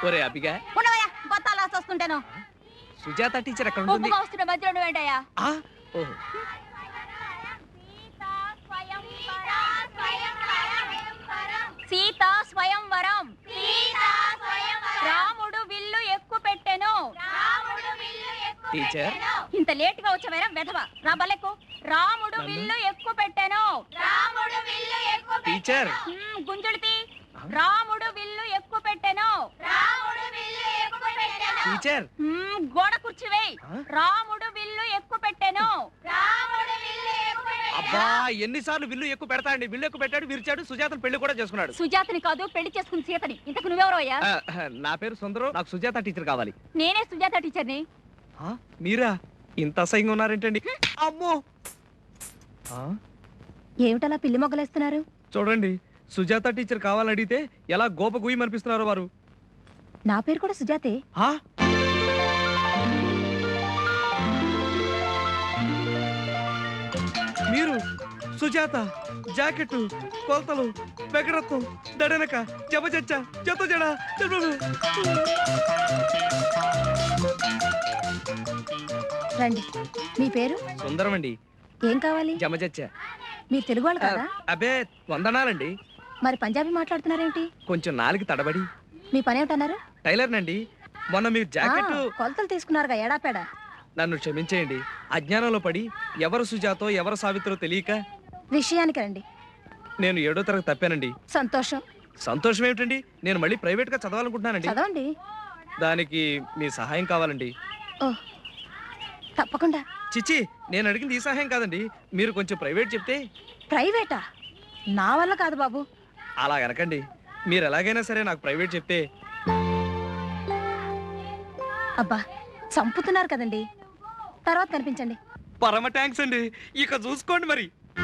ఒరే అబ్బిగా ఉండవయ్యా బత్తాలు వస్తుంటాను. సుజాత టీచర్ ఎక్కడ ఉంటుంది? వస్తున్న మధ్యలో నువ్వేంటయ్యా? ఓహో సీత స్వయంవరం. రాముడు విల్లు ఎక్కువ పెట్టెను. టీచర్ ఇంత లేట్ గా వచ్చావేరా వెధవ. రా బల్లెక్కు. రాముడు విల్లు ఎక్కువ పెట్టెను. టీచర్ గుంజుడితి. రాముడు విల్లు ఎక్కువ పెట్టెను. టీచర్ గోడ కుర్చీవేయ్. రాముడు విల్లు ఎక్కువ పెట్టెను. అబ్బా ఎన్నిసార్లు విల్లు ఎక్కువ పెడతా అండి. విల్లు ఎక్కువ పెట్టాడు, విరిచాడు, సుజాతను పెళ్లి కూడా చేసుకున్నాడు. సుజాతని కాదు పెళ్లి చేసుకుని సీతని. ఇంతకు నువ్వెవరో అయ్యా? నా పేరు సుందరం. నాకు సుజాత టీచర్ కావాలి. నేనే సుజాత టీచర్ని. మీరా? ఇంత అసహ్యంగా ఉన్నారేంటండి? అమ్మో ఏమిటలా పిల్లి మొగ్గలేస్తున్నారు? చూడండి, సుజాత టీచర్ కావాలని అడిగితే ఎలా గోప గుయ్యి అనిపిస్తున్నారు వారు. నా పేరు కూడా సుజాతే. మీరు సుజాత జాకెట్ కొలతలు బెగరత్వం దడనక జబజచ్చ జత జడ. రండి. మీ పేరు? సుందరం అండి. ఏం కావాలి? జమజచ్చ. మీరు తెలుగు వాళ్ళు కదా? అబే వందనాలండి. మరి పంజాబీ మాట్లాడుతున్నారేంటి? కొంచెం నాలుగు తడబడి. మీ పని ఏమిటన్నారు? టైలర్ నండి. మొన్న మీరు జాకెట్ కొలతలు తీసుకున్నారుగా ఎడాపెడా. నన్ను క్షమించేయండి. అజ్ఞానంలో పడి ఎవరు సుజాతో ఎవరు సావిత్రో తెలియక. విషయానికి రండి. నేను 7వ తరగతి తప్పానండి. సంతోషం. సంతోషం ఏమిటండి? నేను మళ్ళీ ప్రైవేట్ గా చదవాలనుకుంటున్నానండి. చదవండి. దానికి మీ సహాయం కావాలండి. ఓహ్ తప్పకుండా. చిచ్చి, నేను అడిగింది ఈ సహాయం కాదండి. మీరు కొంచెం ప్రైవేట్ చెప్తే. ప్రైవేటా? నా వల్ల కాదు బాబు. అలా అనకండి. మీరు ఎలాగైనా సరే నాకు ప్రైవేట్ చెప్తే. అబ్బా చంపుతున్నారు కదండి. తర్వాత కనిపించండి. పరమ థ్యాంక్స్ అండి. ఇక చూసుకోండి మరి.